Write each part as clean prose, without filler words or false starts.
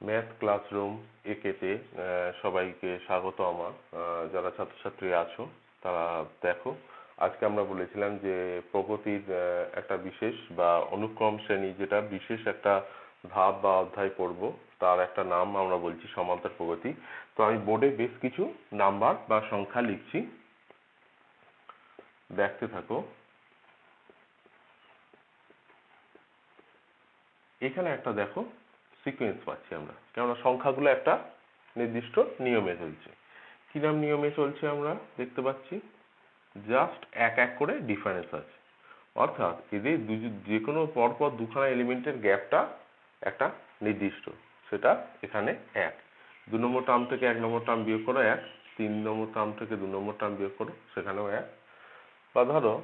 Math classroom একেতে সবাইকে স্বাগত। আমার যারা ছাত্রছাত্রী আছো তারা দেখো, আজকে আমরা বলেছিলাম যে প্রগতির একটা বিশেষ বা অনুক্রম শ্রেণী, যেটা বিশেষ একটা ধাপ বা অধ্যায় পড়ব, তার একটা নাম আমরা বলছি সমান্তর প্রগতি। তো আমি বোর্ডে বেশ কিছু নাম্বার বা সংখ্যা লিখছি, দেখতে থাকো। এখানে একটা দেখো সিকোয়েন্স পাচ্ছি আমরা, কেননা সংখ্যাগুলো একটা নির্দিষ্ট নিয়মে চলছে। কিরম নিয়মে চলছে আমরা দেখতে পাচ্ছি, জাস্ট এক এক করে ডিফারেন্স আছে, অর্থাৎ এদের যে কোনো পরপর দুখানা এলিমেন্টের গ্যাপটা একটা নির্দিষ্ট, সেটা এখানে এক। 2 নম্বর টার্ম থেকে 1 নম্বর টার্ম বিয়োগ করো 1, 3 নম্বর টার্ম থেকে 2 নম্বর টার্ম বিয়োগ করো, সেখানেও 1। বা ধরো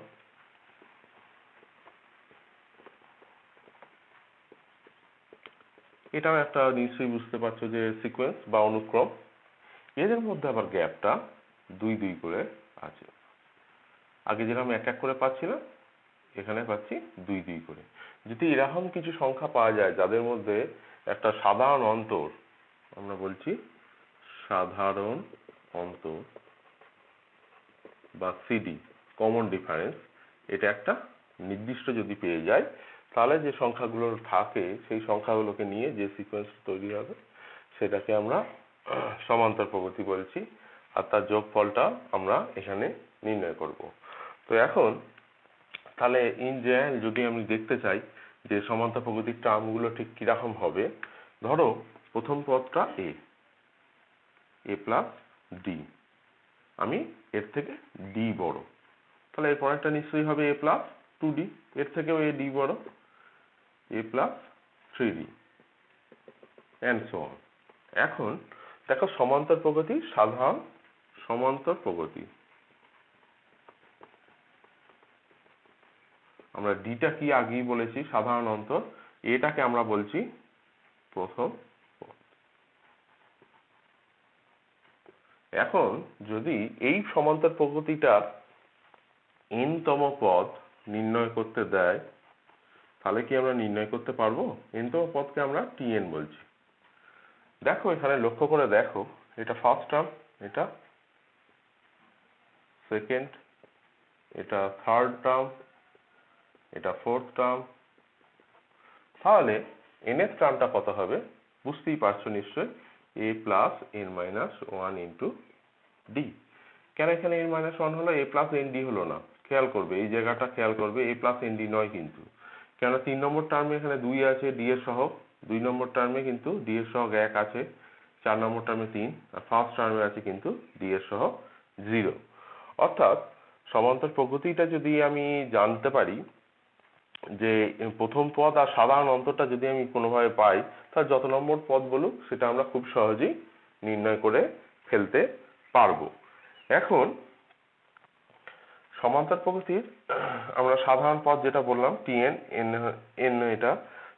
এটাও একটা নিশ্চয়ই বুঝতে পারছো যে সিকোয়েন্স বা অনুক্রম। এদের মধ্যে আবার গ্যাপটা 2 2 করে আছে। আগে যেরকম এক এক করে পাচ্ছিলাম, এখানে পাচ্ছি 2 2 করে। যদি এরকম কিছু সংখ্যা পাওয়া যায় যাদের মধ্যে একটা সাধারণ অন্তর, আমরা বলছি সাধারণ অন্তর বা সিডি, কমন ডিফারেন্স, এটা একটা নির্দিষ্ট যদি পেয়ে যায়, তাহলে যে সংখ্যাগুলো থাকে সেই সংখ্যাগুলোকে নিয়ে যে সিকোয়েন্স তৈরি হবে সেটাকে আমরা সমান্তর প্রগতি বলছি, আর তার যোগফলটা আমরা এখানে নির্ণয় করব। তো এখন তাহলে ইন জেনারেল যদি আমি দেখতে চাই যে সমান্তর প্রগতির টার্মগুলো ঠিক কিরকম হবে, ধরো প্রথম পদটা এ প্লাস ডি, আমি এর থেকে ডি বড়, তাহলে এর পরেরটা নিশ্চয়ই হবে এ প্লাস 2d, এর থেকেও এ ডি বড়, a plus 3d and so on. এখন দেখো সমান্তর প্রগতি, সাধারণ সমান্তর প্রগতি, আমরা ডিটা কি আগেই বলেছি সাধারণ অন্তর, এটাকে আমরা বলছি প্রথম পদ। এখন যদি এই সমান্তর প্রগতিটার n তম পদ নির্ণয় করতে দেয়, তাহলে কি আমরা নির্ণয় করতে পারবো? n তম পদকে আমরা tn বলছি। দেখো এখানে লক্ষ্য করে দেখো, এটা ফার্স্ট টার্ম, এটা সেকেন্ড, এটা থার্ড টার্ম, এটা ফোর্থ টার্ম। তাহলে nth টার্মটা কত হবে বুঝতেই পারছো নিশ্চয়, a plus n minus 1 into D. কেন এখানে n মাইনাস 1 হলো, a প্লাস এন ডি হলো না? খেয়াল করবে, এই জায়গাটা খেয়াল করবে, a প্লাস এন ডি নয় কিন্তু, কেন 3 নম্বর টার্মে এখানে 2 আছে ডি এর সহগ, 2 নম্বর টার্মে কিন্তু ডি এর সহগ 1 আছে, 4 নম্বর টার্মে 3, আর ফার্স্ট টার্মে আছে কিন্তু ডি এর সহগ 0। অর্থাৎ সমান্তর প্রগতিটা যদি আমি জানতে পারি, যে প্রথম পদ আর সাধারণ অন্তরটা যদি আমি কোনোভাবে পাই, তাহলে যত নম্বর পদ বলুক সেটা আমরা খুব সহজেই নির্ণয় করে ফেলতে পারবো। এখন সমান্তর প্রগতির আমরা সাধারণ পদ যেটা বললাম tn, n এটা।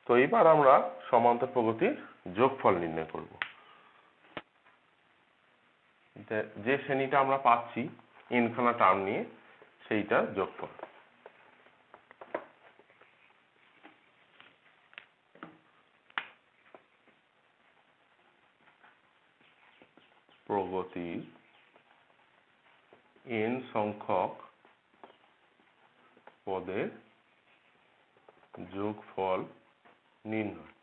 তো এবার আমরা সমান্তর প্রগতির যোগফল নির্ণয় করব। যে শ্রেণীটা আমরা পাচ্ছি n খানা টার্ম নিয়ে, সেইটা যোগফল। প্রগতির n সংখ্যক পদের যোগফল নির্ণয়।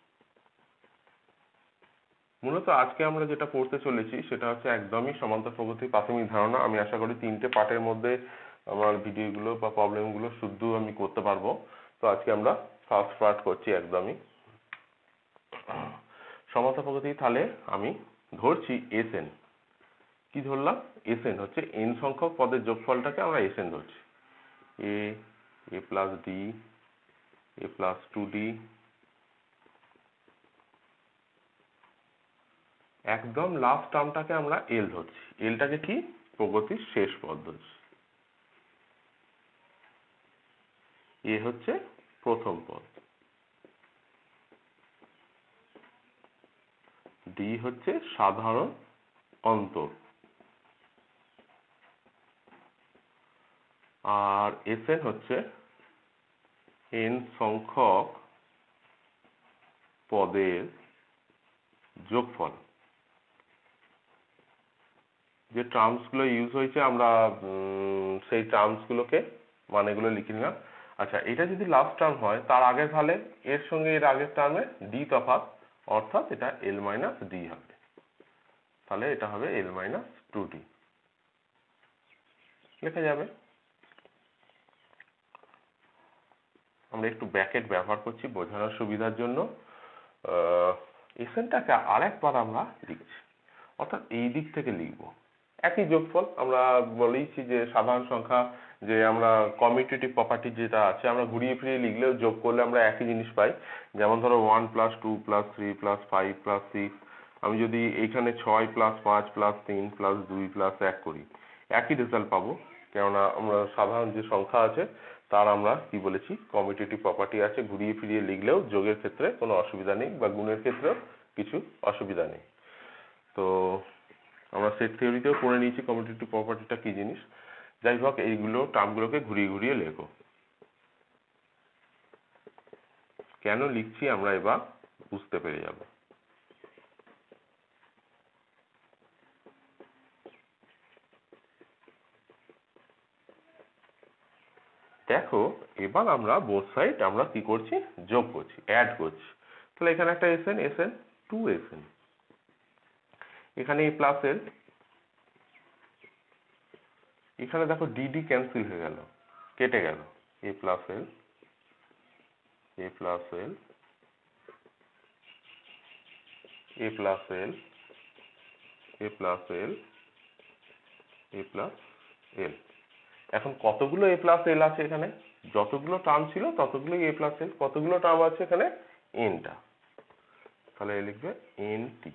মূলত আজকে আমরা যেটা পড়তে চলেছি সেটা হচ্ছে একদমই সমান্তর প্রগতির প্রাথমিক ধারণা। আমি আশা করি 3টে পার্টের মধ্যে আমার ভিডিওগুলো বা প্রবলেমগুলো শুদ্ধ আমি করতে পারবো। তো আজকে আমরা ফার্স্ট পার্ট করছি একদমই সমান্তর প্রগতি। তাহলে আমি ধরছি Sn। কি ধরলাম? Sn হচ্ছে n সংখ্যক পদের যোগফলটাকে আমরা Sn ধরছি, a plus D, a plus 2d, একদম লাস্ট টার্মটাকে আমরা এল ধরছি। এলটাকে কি? প্রগতির শেষ পদ ধরছি। এ হচ্ছে প্রথম পদ, ডি হচ্ছে সাধারণ অন্তর, আর এসএন হচ্ছে n সংখ্যক পদের যোগফল। যে টার্মসগুলো ইউজ হয়েছে আমরা সেই টার্মসগুলোকে মানেগুলো লিখে নিলাম। আচ্ছা, এটা যদি লাস্ট টার্ম হয় তার আগের তাহলে এর সঙ্গে এর আগের টার্মে ডি তফাৎ, অর্থাৎ এটা এল মাইনাস ডি হবে। তাহলে এটা হবে এল মাইনাস 2d লেখা যাবে। আমরা একটু ব্র্যাকেট ব্যবহার করছি বোঝানোর সুবিধার জন্য। এসএনটাকে আরেকবার আমরা লিখছি, অর্থাৎ এই দিক থেকে লিখব একই যোগফল। আমরা বলেইছি যে সাধারণ সংখ্যা যে আমরা কমিউটেটিভ প্রপার্টি যেটা আছে আমরা ঘুরিয়ে ফিরিয়ে লিখলেও যোগ করলে আমরা একই জিনিস পাই। যেমন ধরো 1 + 2 + 3 + 5 + 6, আমি যদি এইখানে 6 + 5 + 3 + 2 + 1 করি একই রেজাল্ট পাবো, কেননা আমরা সাধারণ যে সংখ্যা আছে তার আমরা কি বলেছি কমিউটেটিভ প্রপার্টি আছে, ঘুরিয়ে ফিরিয়ে লিখলেও যোগের ক্ষেত্রে কোনো অসুবিধা নেই বা গুণের ক্ষেত্রেও কিছু অসুবিধা নেই। তো আমরা সেট থিওরিতেও পড়ে নিয়েছি কমিউটেটিভ প্রপার্টিটা কি জিনিস। যাই হোক, এইগুলো টার্মগুলোকে ঘুরিয়ে ঘুরিয়ে লেখো। কেন লিখছি আমরা এবার বুঝতে পেরে যাব। দেখো এবার আমরা বোথ সাইড আমরা কি করছি যোগ করছি, অ্যাড করছি। তাহলে এখানে একটা এসএন, এসএন 2SN, এখানে এই প্লাস এল, এখানে দেখো ডিডি ক্যান্সেল হয়ে গেল, কেটে গেল, এ প্লাস এল, এ প্লাস এল, এ প্লাস এল, এ প্লাস এল, এ প্লাস এল। এখন কতগুলো এ প্লাস এল আছে এখানে? যতগুলো টার্ম ছিল ততগুলো এ প্লাস এল। কতগুলো টার্ম আছে এখানে? এনটা। তাহলে লিখবে এনটি,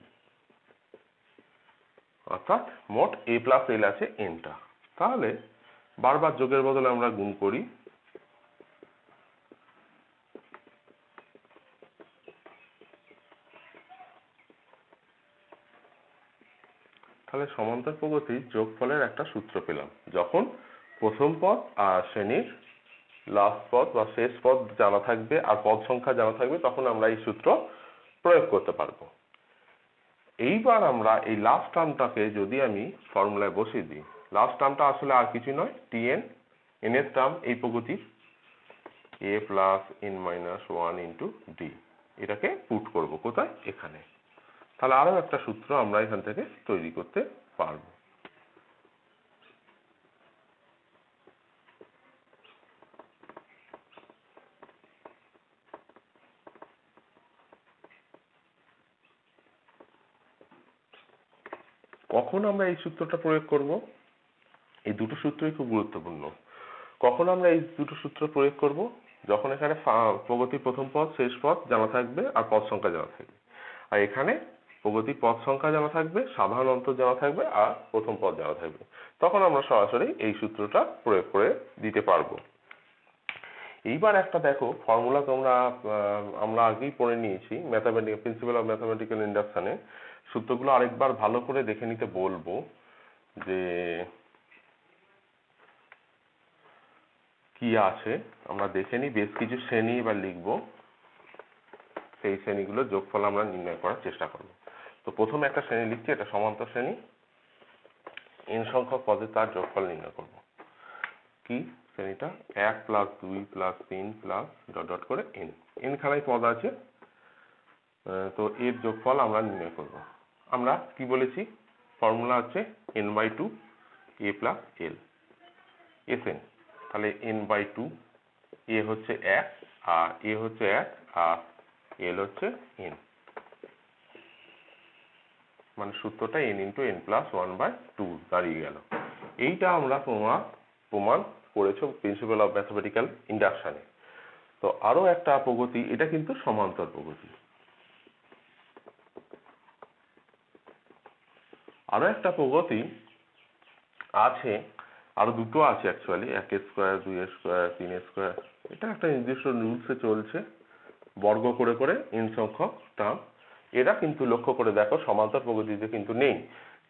অর্থাৎ মোট এ প্লাস এল আছে এনটা। তাহলে বারবার যোগের বদলে আমরা গুণ করি। তাহলে সমান্তর প্রগতির যোগফলের একটা সূত্র পেলাম। যখন প্রথম পদ আর শ্রেণীর লাস্ট পদ বা শেষ পদ জানা থাকবে আর পদ সংখ্যা জানা থাকবে তখন আমরা এই সূত্র প্রয়োগ করতে পারবো। এইবার আমরা এই লাস্ট টার্মটাকে যদি আমি ফর্মুলায় বসিয়ে দিই, লাস্ট টার্মটা আসলে আর কিছু নয় tn, এর টার্ম এই প্রগতির a + n - 1 × d, এটাকে পুট করব কোথায়? এখানে। তাহলে আরো একটা সূত্র আমরা এখান থেকে তৈরি করতে পারবো। কখন আমরা এই সূত্রটা প্রয়োগ করব? এই দুটো সূত্রই খুব গুরুত্বপূর্ণ। কখন আমরা এই দুটো সূত্র প্রয়োগ করব? যখন এখানে প্রগতির প্রথম পদ শেষ পদ জানা থাকবে আর পদ সংখ্যা জানা থাকবে, আর এখানে প্রগতির পদ সংখ্যা জানা থাকবে, সাধারণ অন্তর জানা থাকবে আর প্রথম পদ জানা থাকবে। তখন আমরা সরাসরি এই সূত্রটা প্রয়োগ করে দিতে পারবো। এইবার একটা দেখো ফর্মুলা আমরা আগেই পড়ে নিয়েছি ম্যাথামেটিক্যাল প্রিন্সিপাল অফ ম্যাথামেটিক্যাল ইন্ডাকশনে। সূত্রগুলো আরেকবার ভালো করে দেখে নিতে বলবো যে কি আছে। আমরা দেখে নিই, বেশ কিছু শ্রেণী এবার লিখবো, সেই শ্রেণীগুলো যোগফল আমরা নির্ণয় করার চেষ্টা করব। তো প্রথমে একটা শ্রেণী লিখছি, এটা সমান্তর শ্রেণী। n সংখ্যক পদে তার যোগফল নির্ণয় করব। কি শ্রেণীটা? 1 + 2 + 3 + ... করে n খানাই পদ আছে। তো এর যোগফল আমরা নির্ণয় করব। আমরা কি বলেছি? ফর্মুলা আছে n/2 a + l Sn। তাহলে n/2, a হচ্ছে 1 আর a হচ্ছে 1 আর l হচ্ছে n, মানে সূত্রটা n × n + 1/2 দাঁড়িয়ে গেল। এইটা আমরা প্রমাণ করেছো প্রিন্সিপাল অফ ম্যাথমেটিক্যাল ইন্ডাকশনে। তো আরো একটা প্রগতি, এটা কিন্তু সমান্তর প্রগতি। আরো একটা প্রগতি আছে, আরো দুটো আছে অ্যাকচুয়ালি, 1² 2² 3²। এটা একটা নির্দিষ্ট রুলসে চলছে, বর্গ করে করে n সংখ্যক টার্ম। এরা কিন্তু লক্ষ্য করে দেখো সমান্তর প্রগতিতে কিন্তু নেই।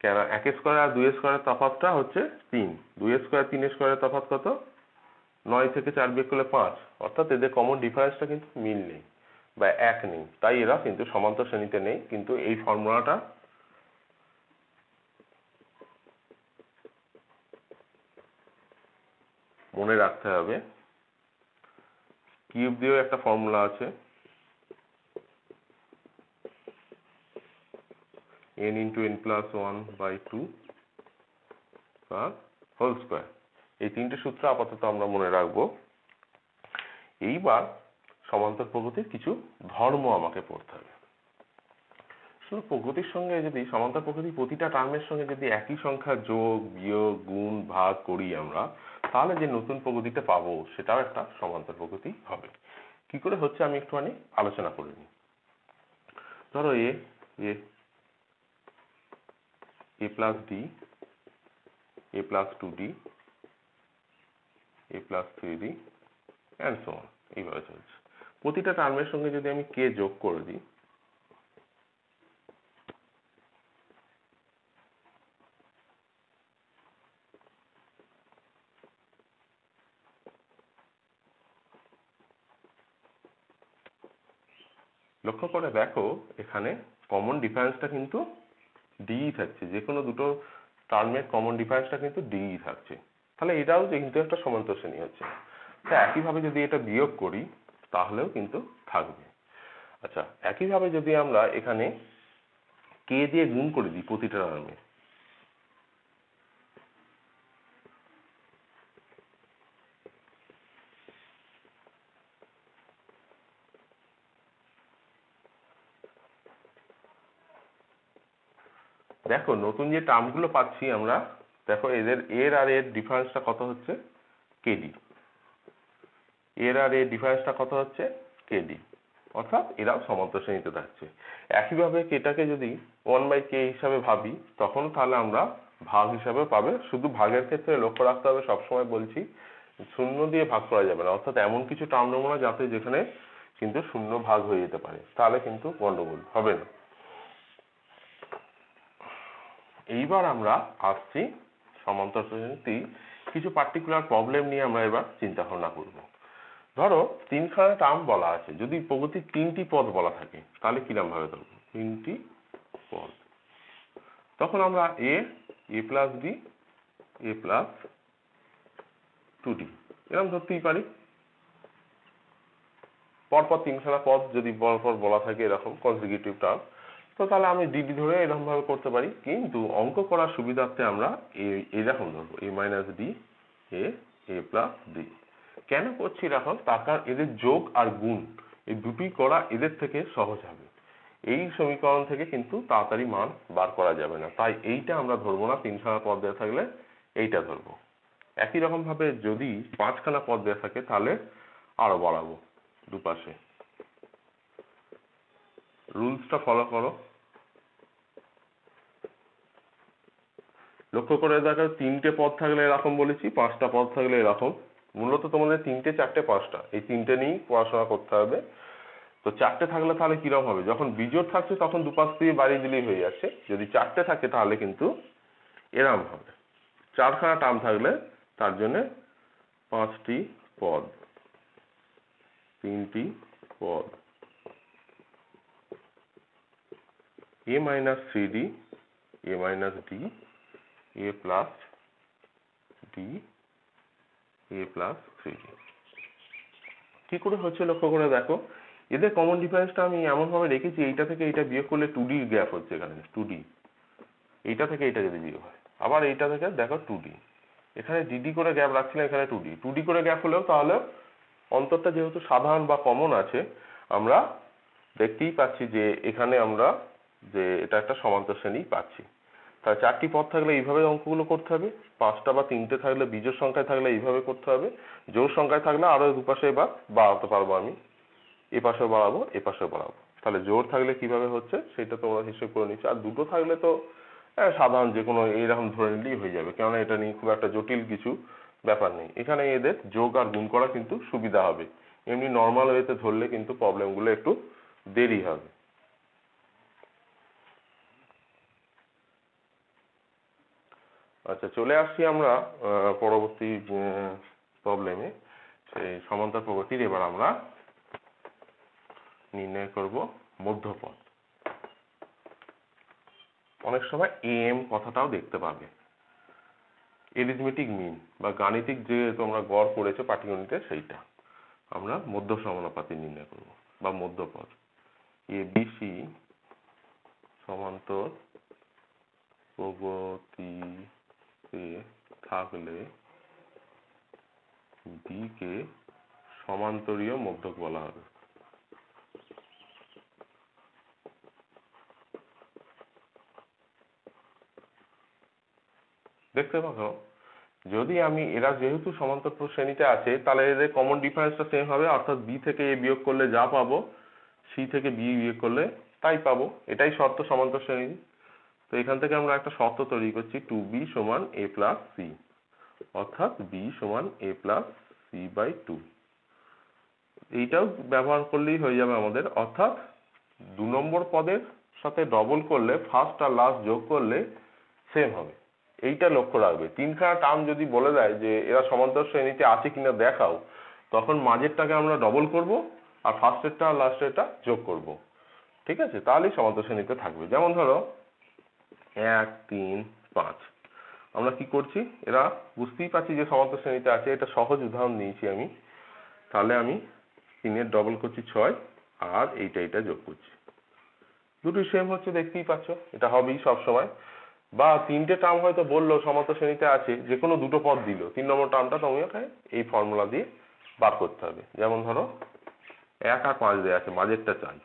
কেন? 1² আর 2² তফাৎটা হচ্ছে 3, 2² 3² তফাৎ কত? 9 থেকে 4 বিয়োগ করলে 5, অর্থাৎ এদের কমন ডিফারেন্সটা কিন্তু মিল নেই। বা 1 নেই, তাই এরা কিন্তু সমান্তর শ্রেণীতে নেই। কিন্তু এই ফর্মুলাটা মনে রাখতে হবে। কিউব দিয়েও একটা ফর্মুলা আছে, n × n+1/2 তার হোল স্কয়ার। এই তিনটে সূত্র আপাতত আমরা মনে রাখবো। এইবার সমান্তর প্রকৃতির কিছু ধর্ম আমাকে পড়তে হবে। শুধু প্রকৃতির সঙ্গে যদি সমান্তর প্রকৃতির প্রতিটা টার্মের সঙ্গে যদি একই সংখ্যা যোগ বিয়োগ গুণ ভাগ করি আমরা, তাহলে যে নতুন প্রকৃতিটা পাবো সেটাও একটা সমান্তর প্রকৃতি হবে। কি করে হচ্ছে আমি একটুখানি আলোচনা করে নিই। ধরো a + d, a + 2d, a + 3d and so on, এইভাবে চলছে। প্রতিটা টার্মের সঙ্গে যদি আমি k যোগ করে দিই, লক্ষ্য করে দেখো এখানে কমন ডিফারেন্সটা কিন্তু ডি থাকছে। যে কোনো দুটো টার্মের কমন ডিফারেন্সটা কিন্তু ডি থাকছে। তাহলে এটাও কিন্তু একটা সমান্তর শ্রেণী হচ্ছে। তো একইভাবে যদি এটা বিয়োগ করি তাহলেও কিন্তু থাকবে। আচ্ছা, একইভাবে যদি আমরা এখানে কে দিয়ে গুণ করে দিই প্রতিটা টার্মে, দেখো নতুন যে টার্মগুলো পাচ্ছি আমরা, দেখো এর আর এর ডিফারেন্সটা কত হচ্ছে, কেডি। এর আর এর ডিফারেন্সটা কত হচ্ছে, কেডি। অর্থাৎ এরাও সমান্তর শ্রেণীতে থাকছে। একইভাবে এটাকে যদি 1/k হিসাবে ভাবি, তখন তাহলে আমরা ভাগ হিসাবে পাবে। শুধু ভাগের ক্ষেত্রে লক্ষ্য রাখতে হবে, সবসময় বলছি শূন্য দিয়ে ভাগ করা যাবে না। অর্থাৎ এমন কিছু টার্ম নেবো না যাতে যেখানে কিন্তু শূন্য ভাগ হয়ে যেতে পারে, তাহলে কিন্তু গন্ডগোল হবে না। এইবার আমরা আসছি সমান্তর শ্রেণীর কিছু পার্টিকুলার প্রবলেম নিয়ে আমরা এবার চিন্তা ভাবনা করবো। ধরো তিনখানা টার্ম বলা আছে, যদি প্রকৃতির তিনটি পদ বলা থাকে তাহলে কিরকম ভাবে ধরবো, তিনটি পদ। তখন আমরা a + d, a + 2d এরকম ধরতেই পারি। পরপর তিনখানা পদ যদি পরপর বলা থাকে এরকম কনজিকিউটিভ টার্ম, তো তাহলে আমি ডিডি ধরে এরকম ভাবে করতে পারি। কিন্তু অঙ্ক করার সুবিধার্থে আমরা এরকম ধরবো, a - d, a + d। কেন করছি এরকম, তার কারণ এদের যোগ আর গুণ এই দুটি করা এদের থেকে সহজ হবে। এই সমীকরণ থেকে কিন্তু তাড়াতাড়ি মান বার করা যাবে না, তাই এইটা আমরা ধরবো না। তিনখানা পদ দেওয়া থাকলে এইটা ধরবো। একই রকম ভাবে যদি পাঁচখানা পদ দেওয়া থাকে তাহলে আরো বাড়াবো দুপাশে। রুলসটা ফলো করো। লক্ষ্য করে দেখো, তিনটে পদ থাকলে এরকম বলেছি, পাঁচটা পদ থাকলে এরকম। মূলত তোমাদের তিনটে, চারটে, পাঁচটা এই তিনটে নিয়েই পড়াশোনা করতে হবে। তো চারটে থাকলে তাহলে কিরকম হবে, যখন বিজোড় থাকছে তখন দুপাশ দিয়ে বাড়িয়ে দিলেই হয়ে যাচ্ছে। যদি চারটে থাকে তাহলে কিন্তু এরম হবে। চারখানা টার্ম থাকলে তার জন্য পাঁচটি পদ, তিনটি পদ, a - 3d, a - d, a + d, a + 3d। কি করে হচ্ছে লক্ষ্য করে দেখো, এদের কমন ডিফারেন্সটা আমি এমন ভাবে রেখেছি, এইটা থেকে এইটা বিয়োগ করলে 2d গ্যাপ হচ্ছে এখানে, 2d। এইটা থেকে এইটা যদি বিয়োগ হয়, আবার এইটা থেকে দেখো 2d, এখানে dd করে গ্যাপ রাখছিলাম, এখানে 2d করে গ্যাপ হলেও তাহলে অন্তরটা যেহেতু সাধারণ বা কমন আছে, আমরা দেখতেই পাচ্ছি যে এখানে আমরা যে এটা একটা সমান্তর শ্রেণী পাচ্ছি। তাহলে চারটি পদ থাকলে এইভাবে অঙ্কগুলো করতে হবে, পাঁচটা বা তিনটে থাকলে বিজোড় সংখ্যায় থাকলে এইভাবে করতে হবে, জোড় সংখ্যায় থাকলে আরো দুপাশে এবার বাড়াতে পারবো আমি, এ পাশেও বাড়াবো, এ পাশেও বাড়াবো। তাহলে জোড় থাকলে কিভাবে হচ্ছে সেটা তোমরা হিসেব করে নিচ্ছ। আর দুটো থাকলে তো সাধারণ যে কোনো এইরকম ধরে নিলেই হয়ে যাবে, কেননা এটা নিয়ে খুব একটা জটিল কিছু ব্যাপার নেই। এখানে এদের যোগ আর গুণ করা কিন্তু সুবিধা হবে, এমনি নর্মাল ওয়েতে ধরলে কিন্তু প্রবলেমগুলো একটু দেরি হবে। আচ্ছা, চলে আসছি আমরা পরবর্তী প্রবলেমে। সেই সমান্তর প্রকৃতির এবার আমরা নির্ণয় করব মধ্যপদ। অনেক সময় এম কথাটাও দেখতে পাবে। এরিথমেটিক মিন বা গাণিতিক যে তোমরা গড় করেছো পাটিগণিতে সেইটা আমরা মধ্য সমানুপাতি নির্ণয় করব বা মধ্যপদ। এবিসি সমান্তর প্রগতিতে থাকলে বি কে সমান্তরীয় মধ্যক বলা হবে। দেখতে পাচ্ছ, যদি আমি এরা যেহেতু সমান্তর শ্রেণীতে আছে তাহলে এদের কমন ডিফারেন্সটা সেম হবে, অর্থাৎ বি থেকে এ বিয়োগ করলে যা পাবো সি থেকে বি বিয়োগ করলে তাই পাবো। এটাই শর্ত সমান্তর শ্রেণী। তো এখান থেকে আমরা একটা শর্ত তৈরি করছি, 2b সমান a প্লাস সি, অর্থাৎ b সমান a প্লাস সি বাই 2। এইটাও ব্যবহার করলেই হয়ে যাবে আমাদের, অর্থাৎ 2 নম্বর পদের সাথে ডবল করলে ফার্স্ট আর লাস্ট যোগ করলে সেম হবে। এইটা লক্ষ্য রাখবে। তিনখানা টার্ম যদি বলে দেয় যে এরা সমান্তর শ্রেণীতে আছে কিনা দেখাও, তখন মাঝেরটাকে আমরা ডবল করব আর ফার্স্টেরটা আর লাস্টেরটা যোগ করব। ঠিক আছে, তাহলেই সমান্তর শ্রেণীতে থাকবে। যেমন ধরো 1 3 5, আমরা কি করছি, এরা বুঝতেই পারছি যে সমান্তর শ্রেণীতে আছে। এটা সহজ উদাহরণ নিয়েছি আমি। তাহলে আমি 3 ডবল করছি 6 আর এইটা যোগ করছি, দুটোই সেম হচ্ছে, দেখতেই পাচ্ছ। এটা হবেই সব সময়। বা তিনটে টার্ম হয়তো বললো সমান্তর শ্রেণীতে আছে, যে কোনো দুটো পদ দিল, 3 নম্বর টার্মটা তোমাকে এই ফর্মুলা দিয়ে বার করতে হবে। যেমন ধরো 1 আর 5 দেওয়া আছে, মাঝেরটা চাই,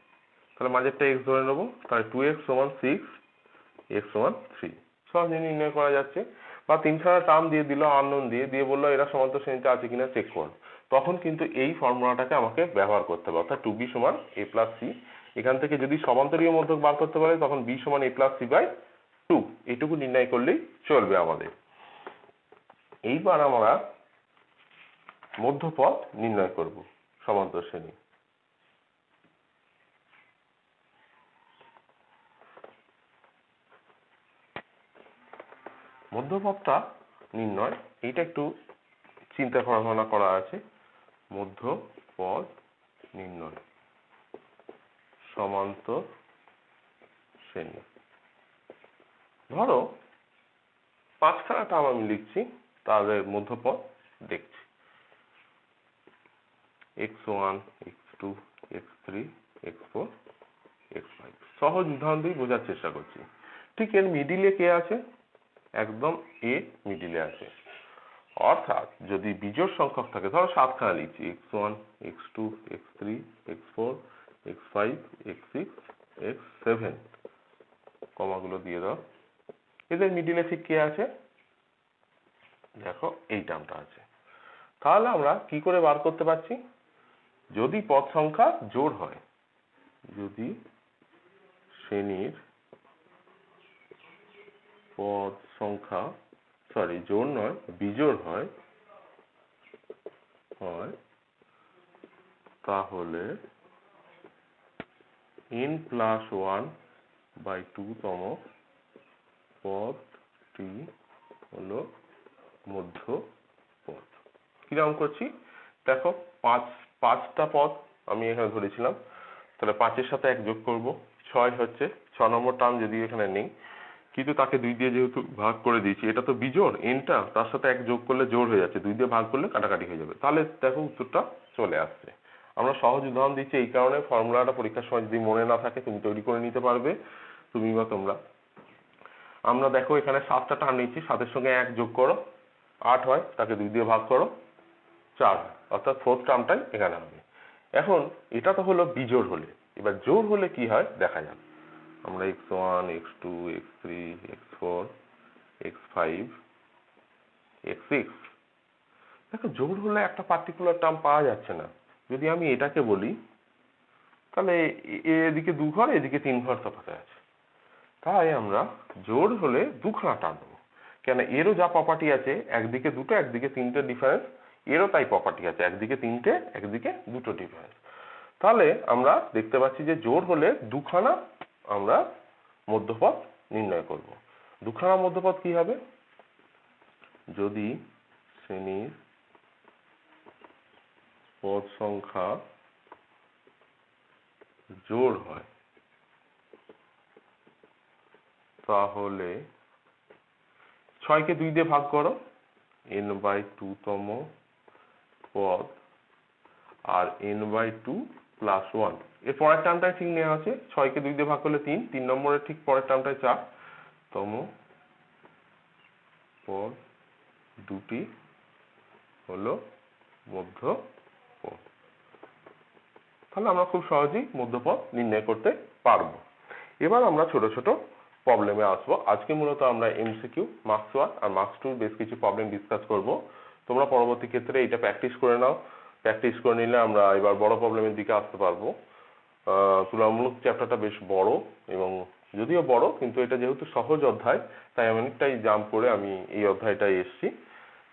তাহলে মাঝেরটা x ধরে নেবো, তাহলে 2x সমান 6, x সমান 3, সহজে নির্ণয় করা যাচ্ছে। বা তিনখানা টার্ম দিয়ে দিল আননোন দিয়ে বললো এরা সমান্তর শ্রেণীতে আছে কিনা চেক কর, তখন কিন্তু এই ফর্মুলাটাকে আমাকে ব্যবহার করতে হবে, অর্থাৎ 2b সমান a প্লাস সি। এখান থেকে যদি সমান্তরীয় মধ্যক বার করতে পারে তখন b সমান a প্লাস সি বাই 2, এইটুকু নির্ণয় করলেই চলবে আমাদের। এইবার আমরা মধ্যপদ নির্ণয় করব সমান্তর শ্রেণী। মধ্যপদটা নির্ণয়, এইটা একটু চিন্তা ভাবনা করা আছে। মধ্যপদ নির্ণয় সমান্তর শ্রেণী। ধরো 5খানা টার্ম আমি লিখছি, তাদের মধ্যপদ দেখছি, x1 x2 x3 x4 x5। সহজ উদাহরণ দিয়ে বোঝার চেষ্টা করছি। ঠিক এর মিডিলে কে আছে, একদম এ মিডিলে আছে। অর্থাৎ যদি বিজোড় সংখ্যক থাকে, ধরো 7খানা লিখছি, x1 x2 x3 x4 x5 x6 x7, কমাগুলো দিয়ে দাও। এদের মিডিলে ঠিক কে আছে, দেখো এই টার্মটা আছে। তাহলে আমরা কি করে বার করতে পারছি, যদি পদ সংখ্যা জোড় হয়, যদি শ্রেণীর পদ সংখ্যা জোড় নয় বিজোড় হয়, তাহলে n+1/2 তম পদটি হলো মধ্যপদ। কিরকম করছি দেখো, 5টা পদ আমি এখানে ধরেছিলাম, তাহলে 5-এর সাথে 1 যোগ করব, 6 হচ্ছে 6 নম্বর টার্ম, যদি এখানে নেই, কিন্তু তাকে 2 দিয়ে যেহেতু ভাগ করে দিয়েছি, এটা তো বিজোড়, এনটা তার সাথে 1 যোগ করলে জোড় হয়ে যাচ্ছে, 2 দিয়ে ভাগ করলে কাটাকাটি হয়ে যাবে। তাহলে দেখো উত্তরটা চলে আসছে। আমরা সহজ উদাহরণ দিচ্ছি এই কারণে, ফর্মুলাটা পরীক্ষার সময় যদি মনে না থাকে তুমি তৈরি করে নিতে পারবে, তুমি বা তোমরা। আমরা দেখো এখানে 7টা টার্ম নিচ্ছি, 7-এর সঙ্গে 1 যোগ করো 8 হয়, তাকে 2 দিয়ে ভাগ করো 4, অর্থাৎ 4th টার্মটাই এখানে হবে। এখন এটা তো হলো বিজোড় হলে, এবার জোড় হলে কি হয় দেখা যাক। আমরা x1 x2 x3 x4 x5 x6, দেখো জোড় হলে একটা পার্টিকুলার টার্ম পাওয়া যাচ্ছে না। যদি আমি এটাকে বলি, তাহলে এদিকে 2 ঘর এদিকে 3 ঘর তফাতে আছে, তাই আমরা জোড় হলে 2খানা টার্ম দেবো। কেন, এরও যা প্রপার্টি আছে, একদিকে 2টো একদিকে 3টে ডিফারেন্স, এরও তাই প্রপার্টি আছে, একদিকে 3টে একদিকে 2টো ডিফারেন্স। তাহলে আমরা দেখতে পাচ্ছি যে জোড় হলে 2খানা আমরা মধ্যপদ নির্ণয় করব। 2খানা মধ্যপদ কি হবে, যদি শ্রেণীর পদ সংখ্যা জোড় হয় তাহলে 6 কে 2 দিয়ে ভাগ করো, n/2 তম পদ আর n/2 প্লাস 1। এর পরের টার্মটাই ঠিক নেওয়া আছে, 6 কে 2 দিয়ে ভাগ করলে 3 নম্বরের ঠিক পরের টার্মটাই 4 তম পদ দুটি হলো মধ্যপদ। তাহলে আমরা খুব সহজেই মধ্যপদ নির্ণয় করতে পারবো। এবার আমরা ছোট ছোট প্রবলেমে আসবো। আজকে মূলত আমরা এমসিকিউ, মার্কস 1 আর মার্কস 2 বেশ কিছু প্রবলেম ডিসকাস করব। তোমরা পরবর্তী ক্ষেত্রে এটা প্র্যাকটিস করে নাও। প্র্যাকটিস করে নিলে আমরা এবার বড় প্রবলেমের দিকে আসতে পারবো। তুলনামূলক চ্যাপ্টারটা বেশ বড়, এবং যদিও বড় কিন্তু এটা যেহেতু সহজ অধ্যায় তাই অনেকটাই জাম্প করে আমি এই অধ্যায়টায় এসেছি।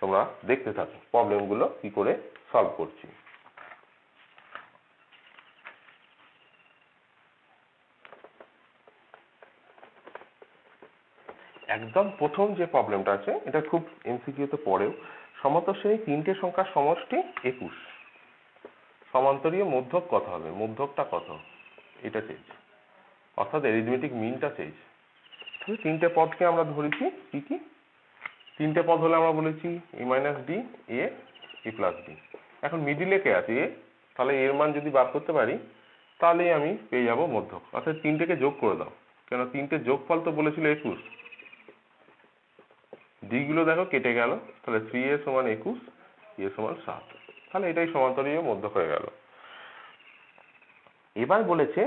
তোমরা দেখতে থাকো প্রবলেমগুলো কি করে সলভ করছি। একদম প্রথম যে প্রবলেমটা আছে এটা খুব এমসিকিউতে পড়েও, সমান্তর শ্রেণী 3টে সংখ্যার সমষ্টি 21, সমান্তরীয় মধ্যক কত হবে, মধ্যকটা কত এটা চেয়েছে, অর্থাৎ অ্যারিথমেটিক মিনটা চেয়েছে। 3টে পদকে আমরা ধরেছি কি কি, 3টে পদ হলে আমরা বলেছি a - d, a plus d। এখন মিডিলে কে আছে a, তাহলে এর মান যদি বার করতে পারি তাহলেই আমি পেয়ে যাব মধ্যক। অর্থাৎ 3টেকে যোগ করে দাও, কেন 3টে যোগফল তো বলেছিল 21, d গুলো দেখো কেটে গেল, তাহলে 3a = 21, a = 7। তাহলে এটাই সমান্তরীয় মধ্যক হয়ে গেল। এবার বলেছে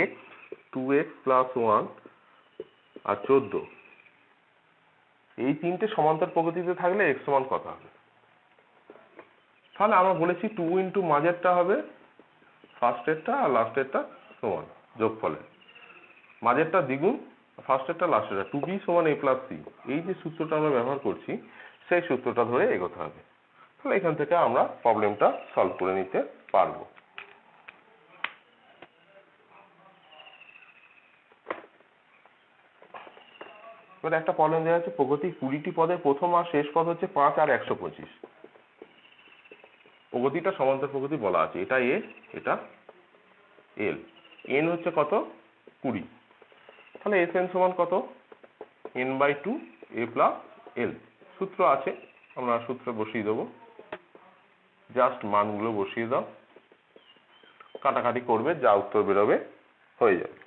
x, 2x + 1 আর 14 এই 3টে সমান্তর প্রকৃতিতে থাকলে x সমান কত হবে। তাহলে আমরা বলেছি 2 * মাঝেরটা হবে ফার্স্টেরটা আর লাস্টেরটা সমান যোগফলের, মাঝেরটা দ্বিগুণ ফার্স্টেরটা লাস্টেরটা, 2b = a + c। এই যে সূত্রটা আমরা ব্যবহার করছি সেই সূত্রটা ধরে এগোতে হবে। তাহলে এখান থেকে আমরা প্রবলেমটা সলভ করে নিতে পারবো। এবার একটা প্রবলেম দেওয়া আছে, প্রগতির 20টি পদের প্রথম আর শেষ পদ হচ্ছে 5 আর 125। প্রগতিটা সমান্তর প্রগতি বলা আছে, এটা a, এটা l, n হচ্ছে কত 20। তাহলে Sn সমান কত, n/2 a + l। সূত্র আছে, আমরা সূত্রে বসিয়ে দেবো, জাস্ট মানগুলো বসিয়ে দাও, কাটাকাটি করবে, যা উত্তর বেরোবে হয়ে যাবে।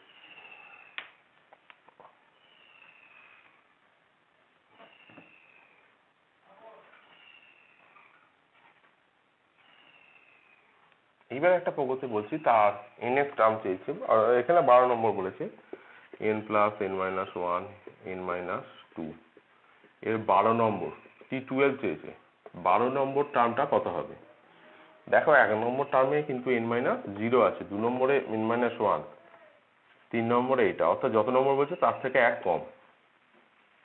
এইবার একটা প্রগতি বলছি, তার nth টার্ম চেয়েছে, এখানে 12 নম্বর বলেছে, n + n - 1 n - 2 এর 12 নম্বর T12 চেয়েছে। 12 নম্বর টার্মটা কত হবে। দেখো 1 নম্বর টার্মে কিন্তু n - 0 আছে, 2 নম্বরে n - 1, 3 নম্বরে এটা, অর্থাৎ যত নম্বর বলছে তার থেকে 1 কম,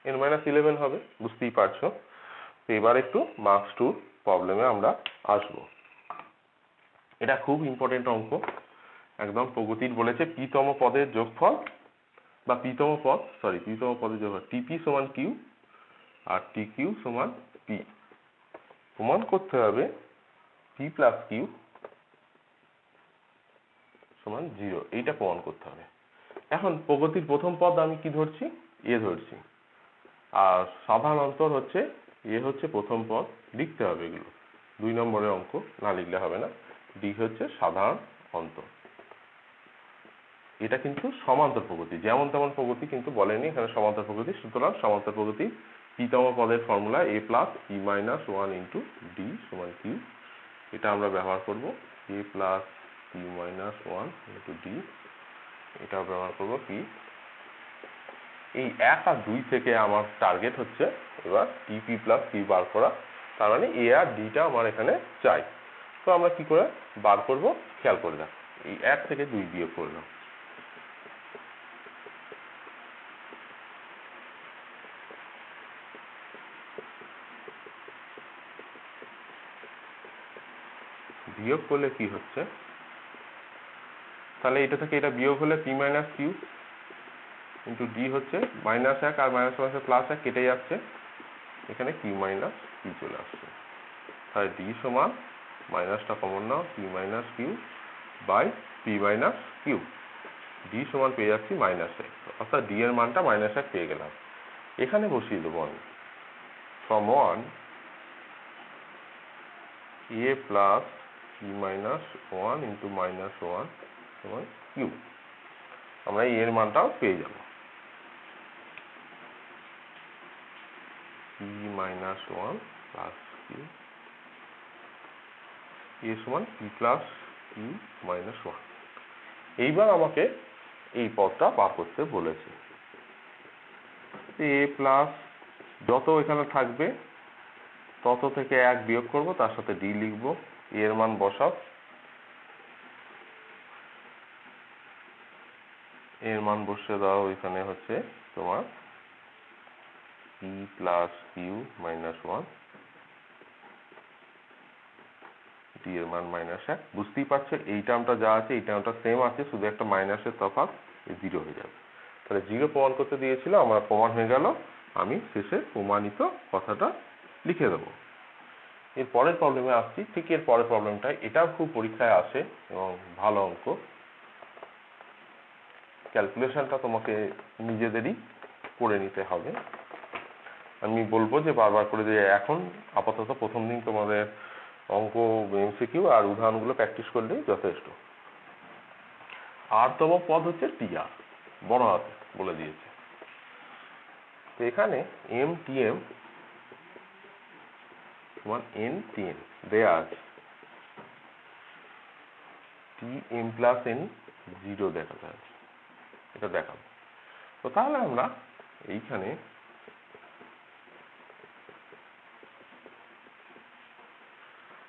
n - 11 হবে, বুঝতেই পারছো। তো এবার একটু মার্কস 2 প্রবলেমে আমরা আসবো। এটা খুব ইম্পর্টেন্ট অঙ্ক, একদম প্রগতির বলেছে p-তম পদের যোগফল বা p-তম পদের যোগফল TP = Q আর TQ = P। প্রমাণ করতে হবে P + Q = 0, এইটা প্রমাণ করতে হবে। এখন প্রগতির প্রথম পদ আমি কি ধরছি, a ধরছি, আর সাধারণ অন্তর হচ্ছে a হচ্ছে প্রথম পদ, লিখতে হবে এগুলো, 2 নম্বরের অঙ্ক, না লিখলে হবে না। d হচ্ছে সাধারণ অন্তর। এটা কিন্তু সমান্তর প্রগতি, যেমন তেমন প্রগতি কিন্তু বলেনি, এখানে সমান্তর প্রগতি। সুতরাং সমান্তর প্রগতি p-তম পদের formula a + p - 1 * d = Q। এটা আমরা ব্যবহার করব, a + p - 1 * d, এটাও ব্যবহার করব p। এই 1 আর 2 থেকে আমার টার্গেট হচ্ছে এবার TP + Q বার করা, তার মানে a আর d টা আমার এখানে চাই। তো আমরা কি করে বার করব, খেয়াল করে দেখো, এই 1 থেকে 2 বিয়োগ করলাম, বিয়োগ করলে কি হচ্ছে, তাহলে এটা থেকে এটা বিয়োগ হলে p - Q * d হচ্ছে -1 আর -1 +1 কেটে যাচ্ছে, এখানে Q - P চলে আসছে। তাহলে d সমান, মাইনাসটা কমন নাও, P - Q / P minus Q, D সমান পেয়ে যাচ্ছি -1, অর্থাৎ ডি এর মানটা -1 পেয়ে গেলাম। এখানে বসিয়ে দেবো আমি from 1 a plus P minus 1 into -1 সমান কিউ। আমরা এর মানটাও পেয়ে যাব, পি মাইনাস 1 প্লাস কিউ, এ সমান পি প্লাস কিউ মাইনাস 1। এইবার আমাকে এই পদটা বার করতে বলেছে। এ প্লাস যত এখানে থাকবে তত থেকে 1 বিয়োগ করব, তার সাথে ডি লিখব, এর মান বসাও, এর মান বসিয়ে দাও এখানে হচ্ছে তোমার P plus Q minus 1, D এর মান -1। বুঝতেই পারছো এই টার্মটা যা আছে এই টার্মটা সেম আছে, শুধু একটা মাইনাসের তফাৎ, 0 হয়ে যাবে। তাহলে 0 প্রমাণ করতে দিয়েছিল, আমার প্রমাণ হয়ে গেল। আমি শেষে প্রমাণিত কথাটা লিখে দেবো। এর পরের প্রবলেমে আসছি। ঠিক এর পরের প্রবলেমটা, এটাও খুব পরীক্ষায় আসে এবং ভালো অঙ্ক। ক্যালকুলেশনটা তোমাকে নিজেদেরই করে নিতে হবে। আমি বলবো যে বারবার করে যে এখন আপাতত প্রথম দিন তোমাদের অঙ্ক এমসিকিউ আর উদাহরণগুলো প্র্যাকটিস করলেই যথেষ্ট। আরতম পদ হচ্ছে টিআর, বড় হাতে বলে দিয়েছে। তো এখানে এম টি এম সমান এন টি এন দেয়া আছে, টি এম প্লাস এন 0 দেখাতে আছে, এটা দেখাবো। তো তাহলে আমরা এইখানে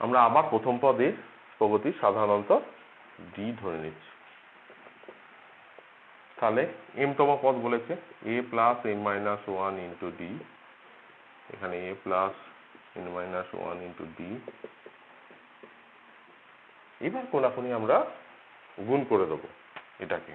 আমরা আবার প্রথম পদে প্রগতি সাধারণত ডি ধরে নিচ্ছি। তাহলে এম তম পদ বলেছে a plus n minus 1 into d, এখানে a plus n minus 1 into d. এবার কোনাকুনি আমরা গুণ করে দেবো এটাকে।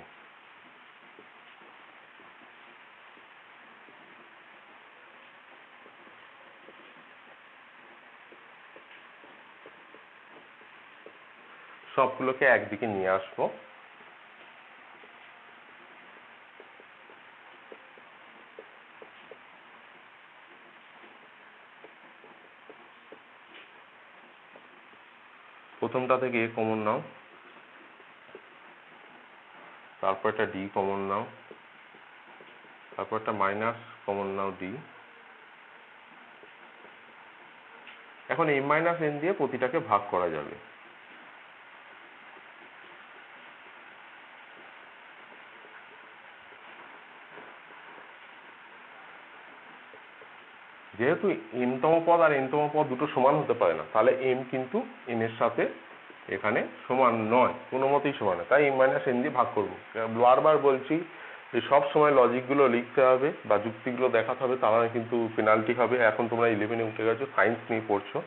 সবগুলোকে একদিকে নিয়ে আসবো। প্রথমটা থেকে এ কমন নাও, তারপর একটা ডি কমন নাও, তারপর একটা মাইনাস কমন নাও ডি। এখন এম মাইনাস এন দিয়ে প্রতিটাকে ভাগ করা যাবে। যেহেতু এন-তম পদ আর এন-তম পদ দুটো সমান হতে পারে না, তাহলে এম কিন্তু এন এর সাথে এখানে সমান নয়, কোনো মতেই সমান নয়, তাই এম মাইনাস এন দিয়ে ভাগ করবো। বারবার বলছি যে সব সময় লজিকগুলো লিখতে হবে বা যুক্তিগুলো দেখাতে হবে, তাহলে কিন্তু পেনাল্টি হবে। এখন তোমরা 11-এ উঠে গেছো, সায়েন্স নিয়ে পড়ছো,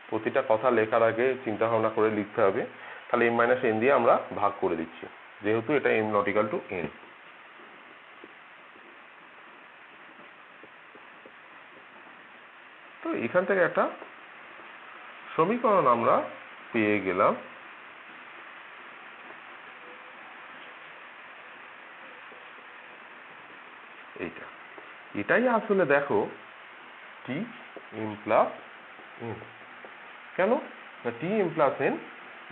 প্রতিটা কথা লেখার আগে চিন্তা ভাবনা করে লিখতে হবে। তাহলে এম মাইনাস এন দিয়ে আমরা ভাগ করে দিচ্ছি, যেহেতু এটা am not equal to N. তো এখান থেকে একটা সমীকরণ আমরা পেয়ে গেলাম। এইটা, এটাই আসলে দেখো টি এম প্লাস এন। কেন? টি এম প্লাস এন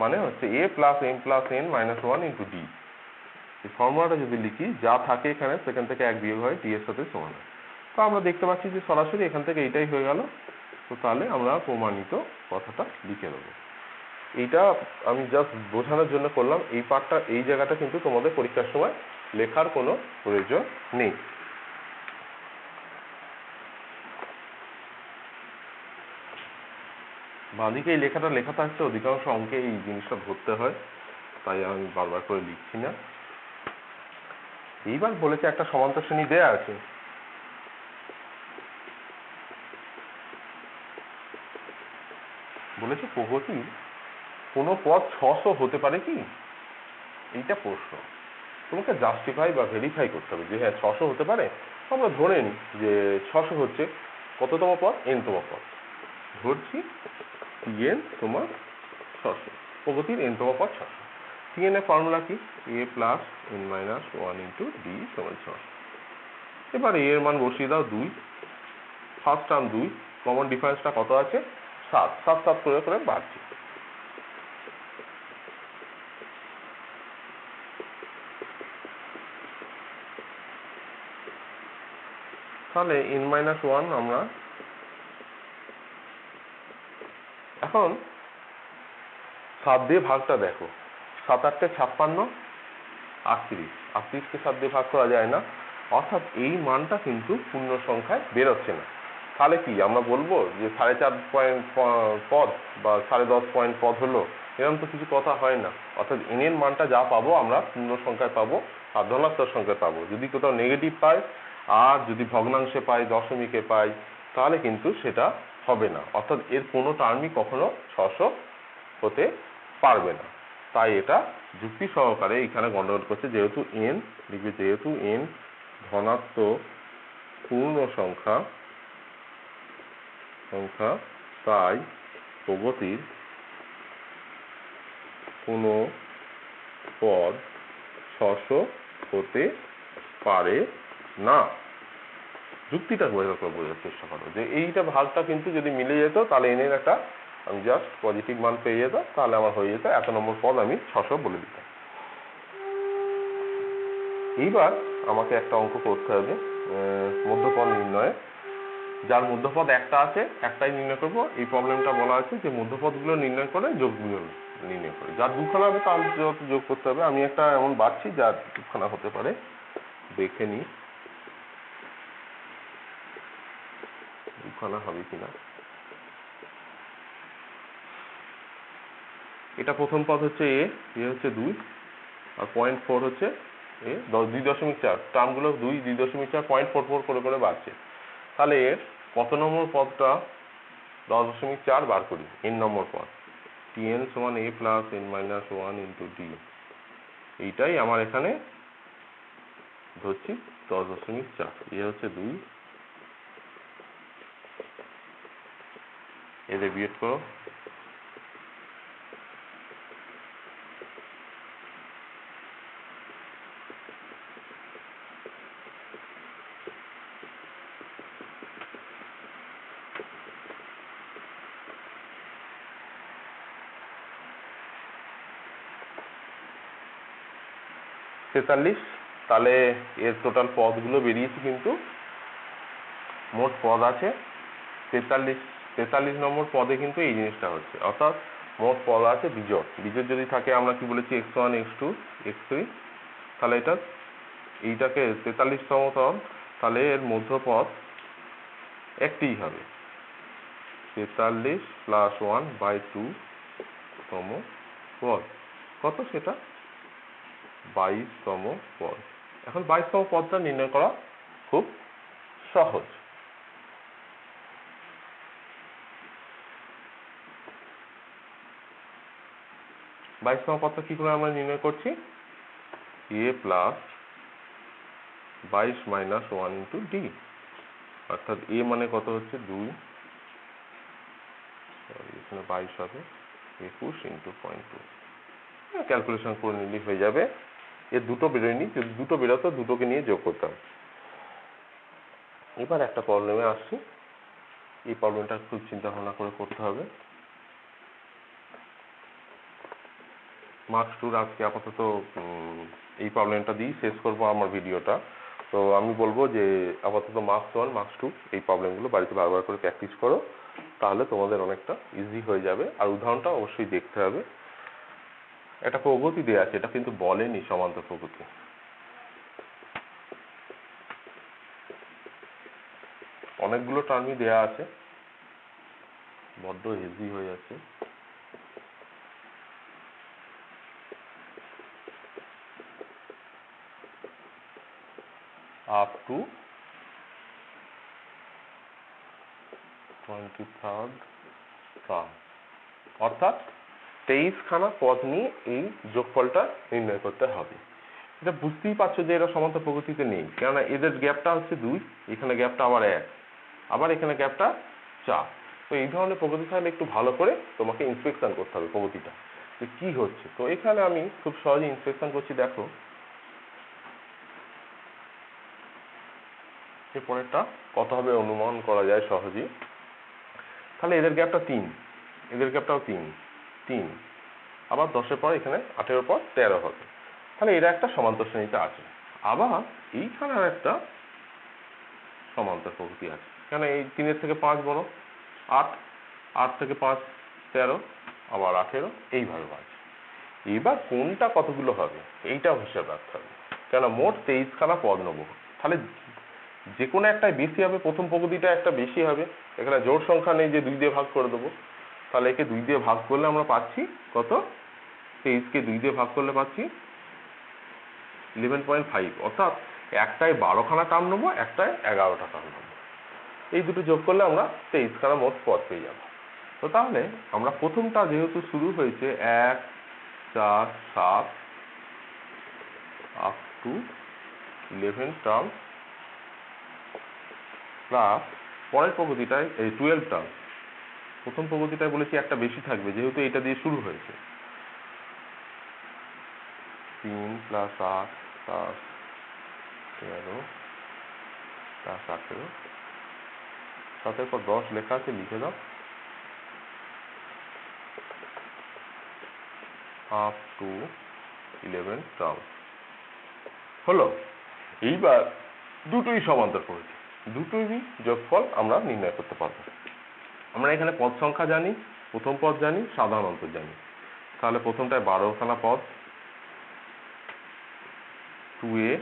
মানে হচ্ছে a plus m plus n minus 1 into d. এই ফর্মুলাটা যদি লিখি, যা থাকে এখানে সেখান থেকে 1 বিয়োগ হয়, ডি এর সাথে সমান হয়। তো আমরা দেখতে পাচ্ছি যে সরাসরি এখান থেকে এইটাই হয়ে গেল। তো তাহলে আমরা প্রমাণিত কথাটা লিখে নেব। এইটা আমি জাস্ট বোঝানোর জন্য করলাম। এই পার্টটা, এই জায়গাটা কিন্তু তোমাদের পরীক্ষার সময় লেখার কোনো প্রয়োজন নেই। বাঁদিকে এই লেখাটা লেখা থাকছে, অধিকাংশ অঙ্কে এই জিনিসটা ধরতে হয়, তাই আমি বারবার করে লিখছি না। এইবার বলেছে একটা সমান্তর শ্রেণী দেয়া আছে, বলেছে প্রগতি কোনো পদ 600 হতে পারে কি? এইটা প্রশ্ন। তোমাকে জাস্টিফাই বা ভেরিফাই করতে হবে যে হ্যাঁ 600 হতে পারে। আমরা ধরে নিই যে 600 হচ্ছে কততম পদ? n-তম পদ। ধরছি n তোমার 600, প্রগতির n-তম পদ 600। Tn এর ফর্মুলা কি? a plus n minus 1 into D সমান 6। এবার a এর মান বসিয়ে দাও 2, ফার্স্ট টার্ম 2, কমন ডিফারেন্সটা কত আছে? 7, 7 7 করে করে বাড়ছে। তাহলে n মাইনাস 1 আমরা এখন 7 দিয়ে ভাগটা দেখো, 7 8 56, 38, 38কে 7 দিয়ে ভাগ করা যায় না, অর্থাৎ এই মানটা কিন্তু পূর্ণ সংখ্যায় বেরোচ্ছে না। তাহলে কি আমরা বলবো যে 4.5 পয়েন্ট পদ বা 10.5 পয়েন্ট পদ হলো? এরকম তো কিছু কথা হয় না। অর্থাৎ n এর মানটা যা পাবো আমরা পূর্ণ সংখ্যায় পাবো আর ধনাত্মক সংখ্যায় পাবো। যদি কোথাও নেগেটিভ পাই আর যদি ভগ্নাংশে পাই, দশমিকে পাই, তাহলে কিন্তু সেটা হবে না। অর্থাৎ এর কোনো টার্মই কখনো 600 হতে পারবে না। তাই এটা যুক্তি সহকারে এখানে গন্ডগোল করছে। যেহেতু n লিখবে, যেহেতু n ধনাত্মক পূর্ণ সংখ্যা তাই প্রগতির কোনো পদ 600 হতে পারে না। যুক্তিটা বোঝার চেষ্টা করো যে এইটা ভাগটা কিন্তু যদি মিলে যেত তাহলে n এর একটা আমি জাস্ট পজিটিভ মান পেয়ে যেত, তাহলে আমার হয়ে যেত 1 নম্বর পদ আমি 600 বলে দিতাম। এইবার আমাকে একটা অঙ্ক করতে হবে মধ্যপদ নির্ণয়ে। যার মধ্যপদ একটা আছে একটাই নির্ণয় করব। এই প্রবলেমটা বলা আছে যে মধ্যপদগুলো নির্ণয় করে যোগগুলো নির্ণয় করে। যার দুখানা হবে তার যোগ করতে হবে। আমি একটা এমন বাড়ছি যার দুখানা হতে পারে, দেখে নিই দুখানা হবে কিনা। এটা প্রথম পদ হচ্ছে এ হচ্ছে 2 আর 0.4 হচ্ছে এ 2.4, টার্মগুলো 2 2.4 0.44 করে করে বাড়ছে। তাহলে এর কত নম্বর পদটা 10.4 বার করি, n নম্বর পদ। Tn সমান a plus n minus 1 into D. এইটাই আমার এখানে ধরছি 10.4। এ হচ্ছে 2, এদের বিয়োগ করো। তেতাল্লিশ। তাহলে এর টোটাল পদগুলো বেরিয়েছে, কিন্তু মোট পদ আছে 43। 43 নম্বর পদে কিন্তু এই জিনিসটা হচ্ছে, অর্থাৎ মোট পদ আছে বিজোড়। বিজোড় যদি থাকে আমরা কি বলেছি x1 x2 x3, তাহলে এইটাকে 43তম পদ, তাহলে এর মধ্যপদ একটিই হবে 43 প্লাস 1/2 তম পদ। কত সেটা? 22তম পদ। এখন 22তম পদটা নির্ণয় করা খুব সহজ। বাইশতম পদটা কি করে আমরা নির্ণয় করছি? a plus 22 minus 1 into D. অর্থাৎ a মানে কত হচ্ছে 2, এখানে 22 হবে 21 ইন্টু 0.2। ক্যালকুলেশন করে নিলে হয়ে যাবে। এর দুটো বেরোয়নি, যদি দুটো বেরোতো দুটোকে নিয়ে যোগ করতাম। এবার একটা প্রবলেমে আসছি। এই প্রবলেমটা খুব চিন্তা ভাবনা করে করতে হবে। মার্কস 2 আজকে আপাতত এই প্রবলেমটা দিয়ে শেষ করব আমার ভিডিওটা। তো আমি বলবো যে আপাতত মার্কস 1 মার্কস 2 এই প্রবলেমগুলো বাড়িতে বারবার করে প্র্যাকটিস করো, তাহলে তোমাদের অনেকটা ইজি হয়ে যাবে। আর উদাহরণটা অবশ্যই দেখতে হবে। একটা প্রগতি দেওয়া আছে, এটা কিন্তু বলেনি সমান্তর প্রগতি। অনেকগুলো টার্মই দেয়া আছে, বড্ড ইজি হয়ে যাচ্ছে। আপ টু 23rd টার্ম, অর্থাৎ 23খানা পদ নিয়ে এই যোগফলটা নির্ণয় করতে হবে। এটা বুঝতেই পারছো যে এরা সমান্তর প্রগতিতে নেই, কেননা এদের গ্যাপটা হচ্ছে 2, এখানে গ্যাপটা আবার 1, আবার এখানে গ্যাপটা 4। তো এই ধরনের প্রগতি থাকলে একটু ভালো করে তোমাকে ইন্সপেকশন করতে হবে প্রগতিটা, যে কি হচ্ছে। তো এখানে আমি খুব সহজে ইন্সপেকশন করছি, দেখো এরপরেরটা কত হবে অনুমান করা যায় সহজেই। তাহলে এদের গ্যাপটা 3, এদের গ্যাপটাও 3, 3, আবার 10-এর পর এখানে 8-এর পর 13 হবে। তাহলে এরা একটা সমান্তর শ্রেণীতে আছে। আবার এইখানে আর একটা সমান্তর প্রকৃতি আছে, কেন এই 3-এর থেকে 5 বড়, 8, 8 থেকে 5 13, আবার 18 এইভাবে আছে। এবার কোনটা কতগুলো হবে এইটাও হিসাব রাখতে হবে, কেন মোট 23খানা পদ নেব। তাহলে যে কোনো একটাই বেশি হবে, প্রথম প্রকৃতিটা একটা বেশি হবে, এখানে জোড় সংখ্যা নেই যে 2 দিয়ে ভাগ করে দেবো। তাহলে একে 2 দিয়ে ভাগ করলে আমরা পাচ্ছি কত, 23কে 2 দিয়ে ভাগ করলে পাচ্ছি 11.5, অর্থাৎ একটায় 12খানা টার্ম নেবো, একটায় 11টা টার্ম নেবো। এই দুটো যোগ করলে আমরা 23খানা মোট পদ পেয়ে যাবো। তো তাহলে আমরা প্রথমটা যেহেতু শুরু হয়েছে 1, 4, 7 আপ টু 11 টার্ম প্লাস পরের প্রগতিটায় এই 12 টার্ম, প্রথম প্রগতিটায় বলেছি একটা বেশি থাকবে যেহেতু এটা দিয়ে শুরু হয়েছে, 3 প্লাস 8 প্লাস 13 প্লাস 18, 7-এর পর 10 লেখা আছে, লিখে দাও, আপ টু 11 টার্ম হলো। এইবার দুটোই সমান্তর প্রকৃতি, দুটোই যোগফল আমরা নির্ণয় করতে পারবো। আমরা এখানে পদ সংখ্যা জানি, প্রথম পদ জানি, সাধারণ অন্তর জানি। তাহলে প্রথমটায় 12খানা পদ, 2a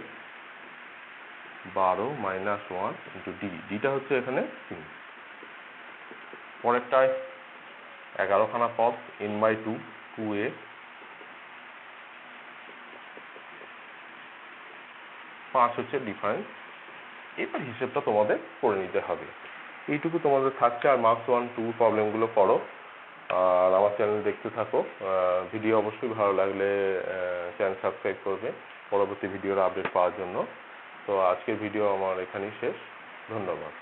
12 মাইনাস 1 ইন্টু ডি, ডিটা হচ্ছে এখানে 3। পরেরটায় 11খানা পদ, n/2, 2a 5 হচ্ছে ডিফারেন্স। এবার হিসেবটা তোমাদের করে নিতে হবে। এইটুকু তোমাদের থাকছে, আর মার্কস 1, 2 প্রবলেমগুলো করো আর আমার চ্যানেল দেখতে থাকো। ভিডিও অবশ্যই ভালো লাগলে চ্যানেল সাবস্ক্রাইব করবে পরবর্তী ভিডিওর আপডেট পাওয়ার জন্য। তো আজকের ভিডিও আমার এখানেই শেষ, ধন্যবাদ।